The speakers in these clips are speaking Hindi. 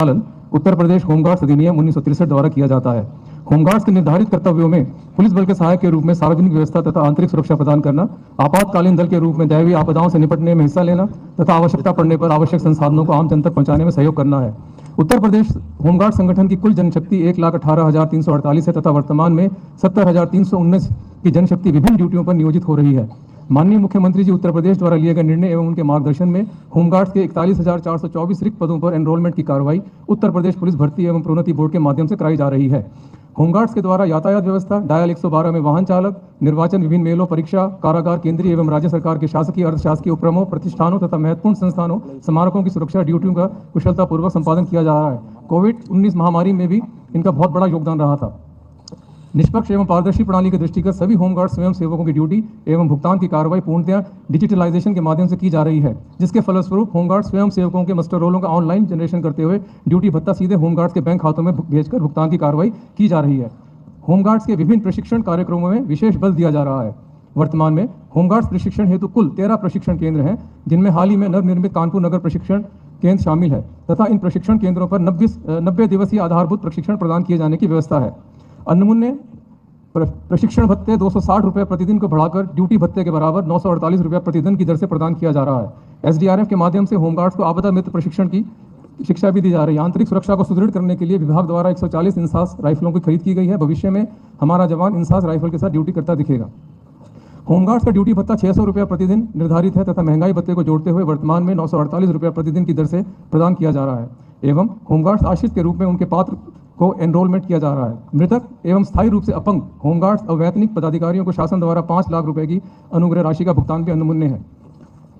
पालन उत्तर प्रदेश होमगार्ड्स अधिनियम 1963 द्वारा किया जाता है। होमगार्ड्स के निर्धारित कर्तव्यों में पुलिस बल के सहायक के रूप में सार्वजनिक व्यवस्था तथा आंतरिक सुरक्षा प्रदान करना, आपातकालीन दल के रूप में दैवीय आपदाओं से निपटने में हिस्सा लेना तथा आवश्यकता पड़ने पर आवश्यक संसाधनों को आम जन तक पहुंचाने में सहयोग करना है। उत्तर प्रदेश होमगार्ड संगठन की कुल जनशक्ति 1,18,348 है तथा वर्तमान में 70,319 की जनशक्ति विभिन्न ड्यूटियों पर नियोजित हो रही है। माननीय मुख्यमंत्री जी उत्तर प्रदेश द्वारा लिए गए निर्णय एवं उनके मार्गदर्शन में होमगार्ड्स के 41,424 रिक्त पदों पर एनरोलमेंट की कार्रवाई उत्तर प्रदेश पुलिस भर्ती एवं प्रोन्नति बोर्ड के माध्यम से कराई जा रही है। होमगार्ड्स के द्वारा यातायात व्यवस्था, डायल 112 में वाहन चालक, निर्वाचन, विभिन्न मेलों, परीक्षा, कारागार, केंद्रीय एवं राज्य सरकार के शासकीय, अर्धशासकीय उपक्रमों, प्रतिष्ठानों तथा महत्वपूर्ण संस्थानों, स्मारकों की सुरक्षा ड्यूटियों का कुशलतापूर्वक संपादन किया जा रहा है। कोविड-19 महामारी में भी इनका बहुत बड़ा योगदान रहा था। निष्पक्ष एवं पारदर्शी प्रणाली के दृष्टिगत सभी होमगार्ड स्वयं सेवकों की ड्यूटी एवं भुगतान की कार्रवाई पूर्णतः डिजिटलाइजेशन के माध्यम से की जा रही है, जिसके फलस्वरूप होमगार्ड स्वयं सेवकों के मस्टर रोलों का ऑनलाइन जनरेशन करते हुए ड्यूटी भत्ता सीधे होमगार्ड्स के बैंक खातों में भेजकर भुगतान की कार्रवाई की जा रही है। होमगार्ड्स के विभिन्न प्रशिक्षण कार्यक्रमों में विशेष बल दिया जा रहा है। वर्तमान में होमगार्ड्स प्रशिक्षण हेतु कुल 13 प्रशिक्षण केंद्र हैं, जिनमें हाल ही में नवनिर्मित कानपुर नगर प्रशिक्षण केंद्र शामिल है तथा इन प्रशिक्षण केंद्रों पर 90 दिवसीय आधारभूत प्रशिक्षण प्रदान किए जाने की व्यवस्था है। अन्य प्रशिक्षण भत्ते 260 रुपये प्रतिदिन को बढ़ाकर ड्यूटी भत्ते के बराबर 948 रुपये प्रतिदिन की दर से प्रदान किया जा रहा है। SDRF के माध्यम से होमगार्ड्स को आपदा मित्र प्रशिक्षण की शिक्षा भी दी जा रही है। आंतरिक सुरक्षा को सुदृढ़ करने के लिए विभाग द्वारा 140 इंसास राइफलों की खरीद की गई है। भविष्य में हमारा जवान इंसास राइफल के साथ ड्यूटी करता दिखेगा। होमगार्ड्स का ड्यूटी भत्ता 600 रुपये प्रतिदिन निर्धारित है तथा महंगाई भत्ते को जोड़ते हुए वर्तमान में 948 रुपये प्रतिदिन की दर से प्रदान किया जा रहा है एवं होमगार्ड्स आश्रित के रूप में उनके पात्र को एनरोलमेंट किया जा रहा है। मृतक एवं स्थायी रूप से अपंग होमगार्ड्स अवैतनिक पदाधिकारियों को शासन द्वारा 5 लाख रुपए की अनुग्रह राशि का भुगतान भी अनुमन्य है।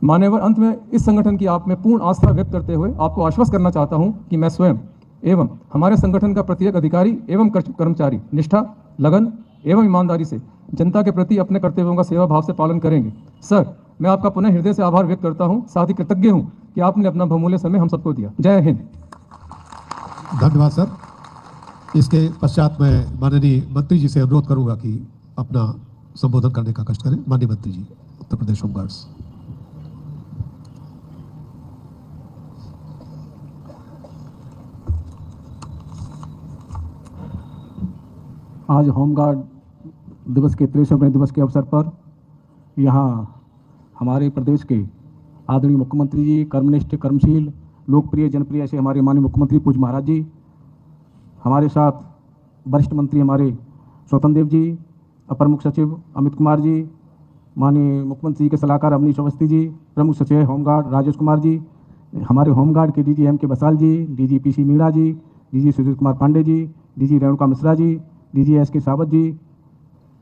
मान्यवर, अंत में इस संगठन की आप में पूर्ण आस्था व्यक्त करते हुए आपको आश्वस्त करना चाहता हूं कि मैं स्वयं एवं हमारे संगठन का प्रत्येक अधिकारी एवं कर्मचारी निष्ठा, लगन एवं ईमानदारी से जनता के प्रति अपने कर्तव्यों का सेवा भाव से पालन करेंगे। सर, मैं आपका पुनः हृदय से आभार व्यक्त करता हूं, साथ ही कृतज्ञ हूं कि आपने अपना बहुमूल्य समय हम सबको दिया। जय हिंद। धन्यवाद सर। इसके पश्चात मैं माननीय मंत्री जी से अनुरोध करूंगा कि अपना संबोधन करने का कष्ट करें। माननीय मंत्री जी, उत्तर प्रदेश होमगार्ड्स। आज होमगार्ड दिवस के 63वें दिवस के अवसर पर यहाँ हमारे प्रदेश के आदरणीय मुख्यमंत्री जी, कर्मनिष्ठ, कर्मशील, लोकप्रिय, जनप्रिय ऐसे हमारे माननीय मुख्यमंत्री पूज्य महाराज जी, हमारे साथ वरिष्ठ मंत्री हमारे स्वतंत्र देव जी, अपर मुख्य सचिव अमित कुमार जी, माननीय मुख्यमंत्री जी के सलाहकार अवनीश अवस्थी जी, प्रमुख सचिव होमगार्ड राजेश कुमार जी, हमारे होमगार्ड के DG M.K. बसाल जी, DG PC मीणा जी, DG Sujit Kumar Pandey ji, DG Renuka Mishra ji, DG S.K. सावत जी,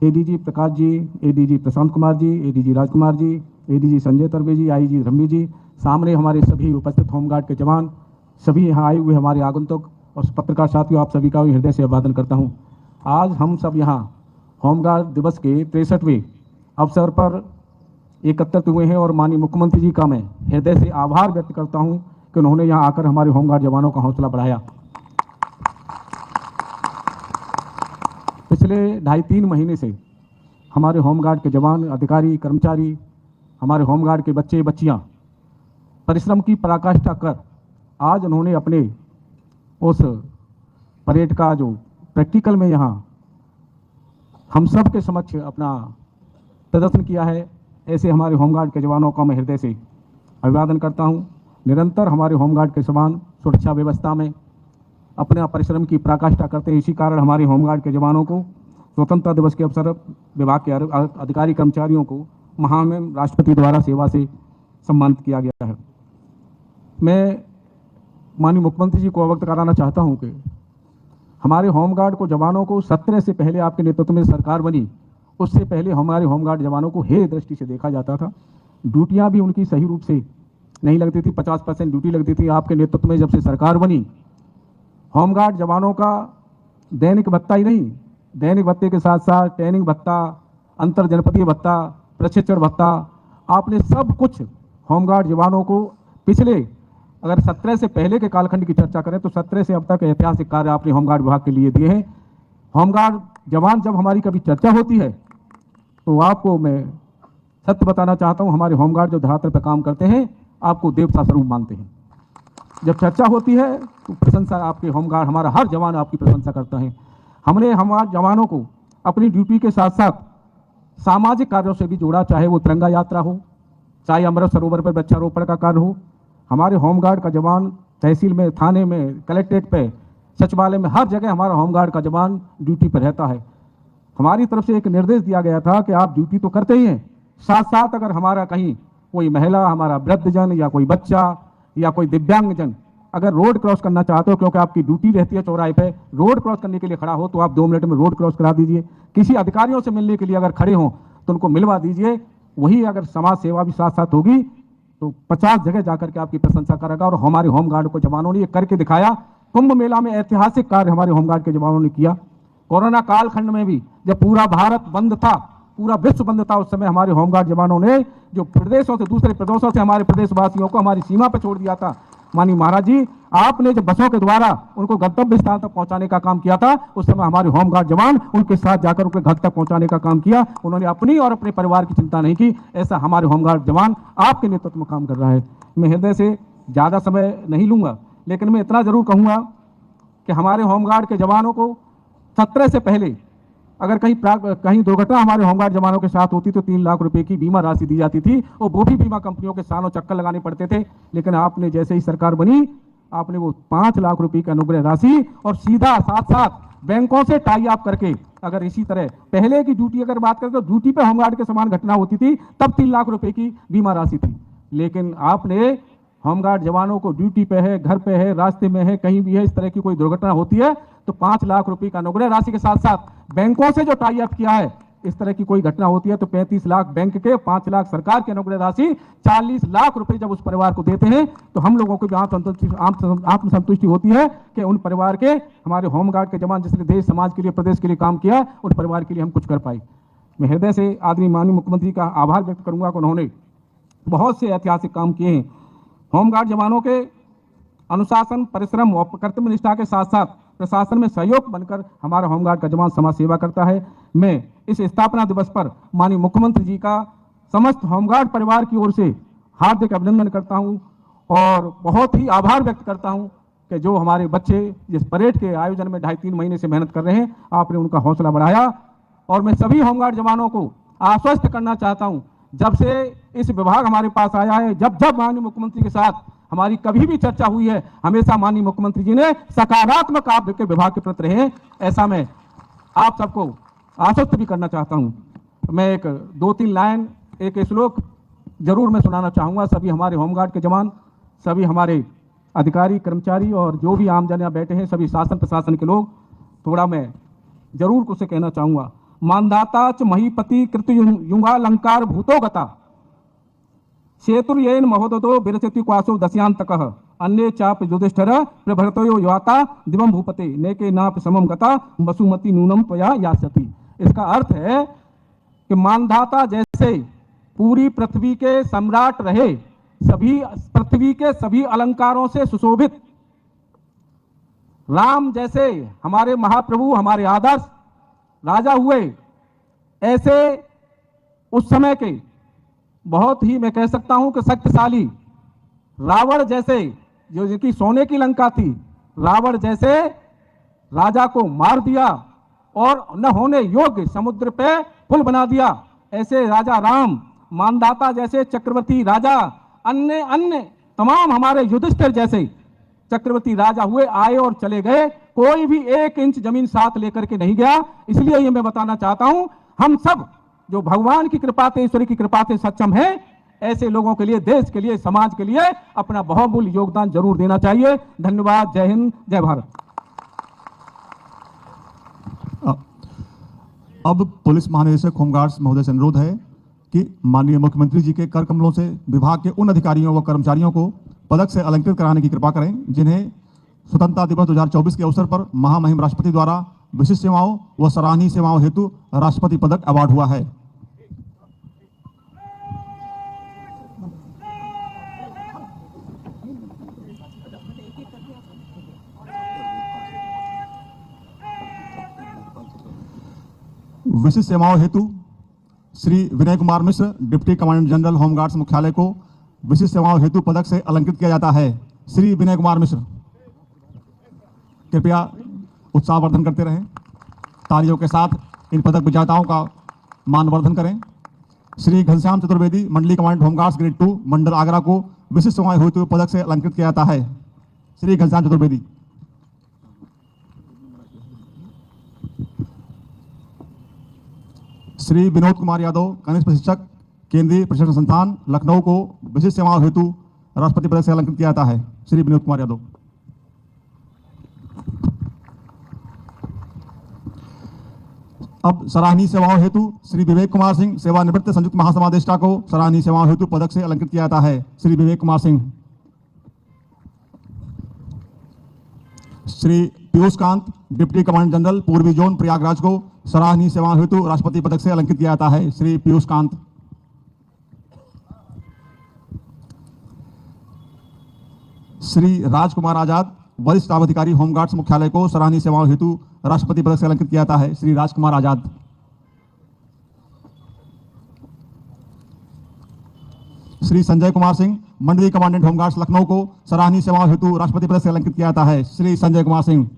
ADG Prakash ji, ADG Prashant Kumar ji, ADG Rajkumar ji, ADG Sanjay तरवे जी, IG धर्मी जी, सामने हमारे सभी उपस्थित होमगार्ड के जवान, सभी यहाँ आए हुए हमारे आगंतुक और पत्रकार साथियों, आप सभी का हृदय से अभिवादन करता हूँ। आज हम सब यहाँ होमगार्ड दिवस के 63वें अवसर पर एकत्रित हुए हैं और माननीय मुख्यमंत्री जी का मैं हृदय से आभार व्यक्त करता हूँ कि उन्होंने यहाँ आकर हमारे होमगार्ड जवानों का हौसला बढ़ाया। पिछले 2.5-3 महीने से हमारे होमगार्ड के जवान, अधिकारी, कर्मचारी, हमारे होमगार्ड के बच्चे बच्चियां परिश्रम की पराकाष्ठा कर आज उन्होंने अपने उस परेड का जो प्रैक्टिकल में यहाँ हम सब के समक्ष अपना प्रदर्शन किया है। ऐसे हमारे होमगार्ड के जवानों का मैं हृदय से अभिवादन करता हूँ। निरंतर हमारे होमगार्ड के जवान सुरक्षा व्यवस्था में अपने परिश्रम की पराकाष्ठा करते हैं। इसी कारण हमारे होमगार्ड के जवानों को स्वतंत्रता दिवस के अवसर विभाग के अधिकारी कर्मचारियों को महामहिम राष्ट्रपति द्वारा सेवा से सम्मानित किया गया है। मैं माननीय मुख्यमंत्री जी को अवगत कराना चाहता हूं कि हमारे होमगार्ड को जवानों को 17 से पहले आपके नेतृत्व में सरकार बनी, उससे पहले हमारे होमगार्ड जवानों को हेय दृष्टि से देखा जाता था। ड्यूटियां भी उनकी सही रूप से नहीं लगती थी, 50% ड्यूटी लगती थी। आपके नेतृत्व में जब से सरकार बनी, होमगार्ड जवानों का दैनिक भत्ता ही नहीं, दैनिक भत्ते के साथ साथ ट्रेनिंग भत्ता, अंतर जनपदीय भत्ता, प्रशिक्षण भत्ता, आपने सब कुछ होमगार्ड जवानों को पिछले अगर 17 से पहले के कालखंड की चर्चा करें तो 17 से अब तक ऐतिहासिक कार्य आपने होमगार्ड विभाग के लिए दिए हैं। होमगार्ड जवान जब हमारी कभी चर्चा होती है तो आपको मैं सत्य बताना चाहता हूं, हमारे होमगार्ड जो धरातल पर काम करते हैं आपको देवता स्वरूप मानते हैं। जब चर्चा होती है तो प्रशंसा आपके होमगार्ड, हमारा हर जवान आपकी प्रशंसा करता है। हमने हमारे जवानों को अपनी ड्यूटी के साथ साथ सामाजिक कार्यों से भी जोड़ा, चाहे वो तिरंगा यात्रा हो, चाहे अमृत सरोवर पर वृक्षारोपण का कार्य हो। हमारे होमगार्ड का जवान तहसील में, थाने में, कलेक्ट्रेट पे, सचिवालय में, हर जगह हमारा होमगार्ड का जवान ड्यूटी पर रहता है। हमारी तरफ से एक निर्देश दिया गया था कि आप ड्यूटी तो करते ही हैं, साथ साथ अगर हमारा कहीं कोई महिला, हमारा वृद्धजन या कोई बच्चा या कोई दिव्यांगजन अगर रोड क्रॉस करना चाहते हो, क्योंकि आपकी ड्यूटी रहती है चौराहे पे, रोड क्रॉस करने के लिए खड़ा हो तो आप 2 मिनट में रोड क्रॉस करा दीजिए। किसी अधिकारियों से मिलने के लिए अगर खड़े हों तो उनको मिलवा दीजिए। वही अगर समाज सेवा भी साथ साथ होगी तो 50 जगह जाकर के आपकी प्रशंसा करेगा। और हमारे होमगार्ड को जवानों ने ये करके दिखाया। कुंभ मेला में ऐतिहासिक कार्य हमारे होमगार्ड के जवानों ने किया। कोरोना कालखंड में भी जब पूरा भारत बंद था, पूरा विश्व बंद था, उस समय हमारे होमगार्ड जवानों ने जो प्रदेशों से, दूसरे प्रदेशों से हमारे प्रदेशवासियों को हमारी सीमा पर छोड़ दिया था। माननीय महाराज जी, आपने जब बसों के द्वारा उनको गंतव्य स्थान तक पहुंचाने का काम किया था, उस समय हमारे होमगार्ड जवान उनके साथ जाकर उनके घर तक पहुंचाने का काम किया। उन्होंने अपनी और अपने परिवार की चिंता नहीं की। ऐसा हमारे होमगार्ड जवान आपके नेतृत्व में काम कर रहा है। मैं हृदय से ज़्यादा समय नहीं लूंगा, लेकिन मैं इतना जरूर कहूँगा कि हमारे होमगार्ड के जवानों को 17 से पहले अगर कहीं दुर्घटना हमारे होमगार्ड जवानों के साथ होती तो 3 लाख रुपए की बीमा राशि दी जाती थी, और वो भी बीमा कंपनियों के सालों चक्कर लगाने पड़ते थे। लेकिन आपने जैसे ही सरकार बनी, आपने वो 5 लाख रुपए की अनुग्रह राशि और सीधा साथ साथ बैंकों से टाई अप करके, अगर इसी तरह पहले की ड्यूटी अगर बात करें तो ड्यूटी पे होमगार्ड के समान घटना होती थी तब 3 लाख रुपए की बीमा राशि थी। लेकिन आपने होमगार्ड जवानों को ड्यूटी पे है, घर पे है, रास्ते में है, कहीं भी है, इस तरह की कोई दुर्घटना होती है तो 5 लाख रुपए का अनुग्रह राशि के साथ साथ बैंकों से जो टाई अप किया है, इस तरह की कोई घटना होती है तो 35 लाख बैंक के, 5 लाख सरकार की अनुग्रह राशि, 40 लाख रुपए जब उस परिवार को देते हैं तो हम लोगों को भी आत्मसंतुष्टि होती है कि उन परिवार के, हमारे होमगार्ड के जवान जिसने देश, समाज के लिए, प्रदेश के लिए काम किया, उन परिवार के लिए हम कुछ कर पाए। मैं हृदय से आदरणीय माननीय मुख्यमंत्री का आभार व्यक्त करूंगा कि उन्होंने बहुत से ऐतिहासिक काम किए हैं। होमगार्ड जवानों के अनुशासन, परिश्रम और कर्तव्य निष्ठा के साथ साथ प्रशासन में सहयोग बनकर हमारा होमगार्ड का जवान समाज सेवा करता है। मैं इस स्थापना दिवस पर माननीय मुख्यमंत्री जी का समस्त होमगार्ड परिवार की ओर से हार्दिक अभिनंदन करता हूं और बहुत ही आभार व्यक्त करता हूं कि जो हमारे बच्चे जिस परेड के आयोजन में 2.5-3 महीने से मेहनत कर रहे हैं, आपने उनका हौसला बढ़ाया। और मैं सभी होमगार्ड जवानों को आश्वस्त करना चाहता हूं, जब से इस विभाग हमारे पास आया है, जब माननीय मुख्यमंत्री के साथ हमारी कभी भी चर्चा हुई है, हमेशा माननीय मुख्यमंत्री जी ने सकारात्मक आप के विभाग के प्रति रहे। ऐसा मैं आप सबको आश्वस्त भी करना चाहता हूं। मैं एक 2-3 लाइन, एक श्लोक जरूर मैं सुनाना चाहूंगा। सभी हमारे होमगार्ड के जवान, सभी हमारे अधिकारी, कर्मचारी और जो भी आम जन यहाँ बैठे हैं, सभी शासन प्रशासन के लोग, थोड़ा मैं जरूर कुछ कहना चाहूंगा। मानदाता च महीपति कृत युगालंकार भूतोगता सेतुर्येन महोदतो विरचति क्वासो दस्यांतकः अन्ये चाप युधिष्ठिर प्रभृतयो याता दिवम भूपते नेके नाप समम गता वसुमति नूनम त्वया यास्यति। इसका अर्थ है कि मानधाता जैसे पूरी पृथ्वी के सम्राट रहे, सभी पृथ्वी के सभी अलंकारों से सुशोभित, राम जैसे हमारे महाप्रभु, हमारे आदर्श राजा हुए, ऐसे उस समय के बहुत ही, मैं कह सकता हूं कि शक्तिशाली रावण जैसे, जो जिनकी सोने की लंका थी, रावण जैसे राजा को मार दिया और न होने योग्य समुद्र पे पुल बना दिया। ऐसे राजा राम, मानदाता जैसे चक्रवर्ती राजा, अन्य अन्य तमाम हमारे युधिष्ठिर जैसे चक्रवर्ती राजा हुए, आए और चले गए, कोई भी 1 इंच जमीन साथ लेकर के नहीं गया। इसलिए ये मैं बताना चाहता हूं, हम सब जो भगवान की कृपा से, ईश्वर की कृपा से सक्षम है, ऐसे लोगों के लिए, देश के लिए, समाज के लिए अपना बहुमूल्य योगदान जरूर देना चाहिए। धन्यवाद। जय हिंद, जय भारत। अब पुलिस महानिदेशक होमगार्ड्स महोदय से अनुरोध है कि माननीय मुख्यमंत्री जी के कर कमलों से विभाग के उन अधिकारियों व कर्मचारियों को पदक से अलंकृत कराने की कृपा करें जिन्हें स्वतंत्रता दिवस 2024 के अवसर पर महामहिम राष्ट्रपति द्वारा विशिष्ट सेवाओं व सराहनीय सेवाओं हेतु राष्ट्रपति पदक अवार्ड हुआ है। विशिष्ट सेवाओं हेतु Shri Vinay Kumar Mishra, deputy commandant general home guards मुख्यालय को विशिष्ट सेवाओं हेतु पदक से अलंकृत किया जाता है। श्री विनय कुमार मिश्र। कृपया उत्साहवर्धन करते रहें। तालियों के साथ इन पदक विजेताओं का मानवर्धन करें। श्री घनश्याम चतुर्वेदी, मंडली कमांडेंट होमगार्ड्स ग्रेड 2, मंडल आगरा को विशिष्ट सेवाएं हेतु पदक से अलंकृत किया जाता है। श्री घनश्याम चतुर्वेदी। श्री विनोद कुमार यादव, कनिष्ठ प्रशिक्षक, केंद्रीय प्रशिक्षण संस्थान लखनऊ को विशिष्ट सेवाओं हेतु राष्ट्रपति पदक से अलंकृत किया जाता है। श्री विनोद कुमार यादव। अब सराहनीय सेवाओं हेतु श्री विवेक कुमार सिंह, सेवानिवृत्त संयुक्त महासमादेष्टा को सराहनीय सेवाओं हेतु पदक से अलंकृत किया जाता है। Shri Vivek Kumar Singh. Shri Piyush Kant, deputy commandant general पूर्वी जोन प्रयागराज को सराहनीय सेवाओं हेतु राष्ट्रपति पदक से अलंकृत किया जाता है। श्री पीयूष कांत। श्री राजकुमार आजाद, वरिष्ठ स्टाफ अधिकारी होमगार्ड्स मुख्यालय को सराहनीय सेवाओं हेतु राष्ट्रपति पदक से अलंकृत किया जाता है। श्री राजकुमार आजाद। श्री संजय कुमार सिंह, मंडलीय कमांडेंट होमगार्ड्स लखनऊ को सराहनीय सेवाओं हेतु राष्ट्रपति पदक से अलंकृत किया जाता है। श्री संजय कुमार सिंह।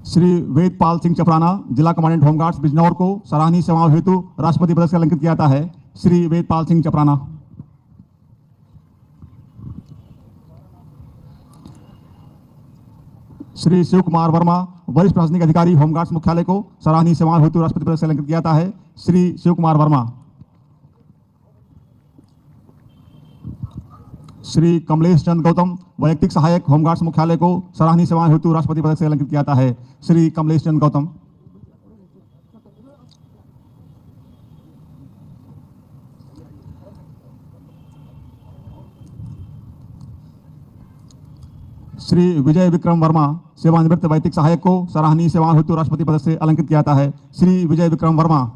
श्री वेदपाल सिंह चपराना, जिला कमांडेंट होमगार्ड्स बिजनौर को सराहनीय सेवाओं हेतु राष्ट्रपति पदक से अलंकृत किया जाता है। श्री वेदपाल सिंह चपराना। श्री शिव कुमार वर्मा, वरिष्ठ प्रशासनिक अधिकारी होमगार्ड्स मुख्यालय को सराहनीय सेवाओं हेतु राष्ट्रपति पदक से अलंकृत किया जाता है। श्री शिव कुमार वर्मा। श्री कमलेश चंद्र गौतम, वैयक्तिक सहायक होमगार्ड्स मुख्यालय को सराहनीय सेवाओं हेतु राष्ट्रपति पदक से अलंकृत किया जाता है। श्री कमलेश चंद्र गौतम। श्री विजय विक्रम वर्मा, सेवानिवृत्त वैयक्तिक सहायक को सराहनीय सेवाओं हेतु राष्ट्रपति पदक से अलंकृत किया जाता है। श्री विजय विक्रम वर्मा।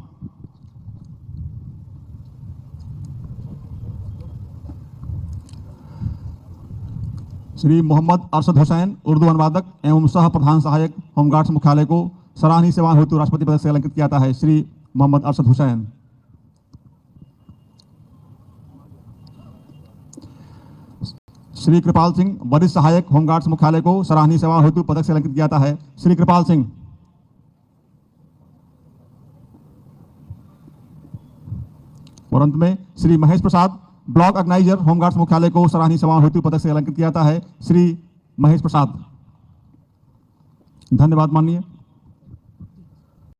श्री मोहम्मद अरशद हुसैन, उर्दू अनुवादक एवं सह प्रधान सहायक होमगार्ड्स मुख्यालय को सराहनीय सेवाओं हेतु राष्ट्रपति पदक से अलंकृत किया जाता है। श्री मोहम्मद अरशद हुसैन। श्री कृपाल सिंह, वरिष्ठ सहायक होमगार्ड्स मुख्यालय को सराहनीय सेवाओं हेतु पदक से अलंकृत किया जाता है। श्री कृपाल सिंह। और अंत में Shri Mahesh Prasad, block organiser home guards मुख्यालय को सराहनीय सेवाओं हेतु पदक से अलंकृत किया जाता है। श्री महेश प्रसाद। धन्यवाद माननीय।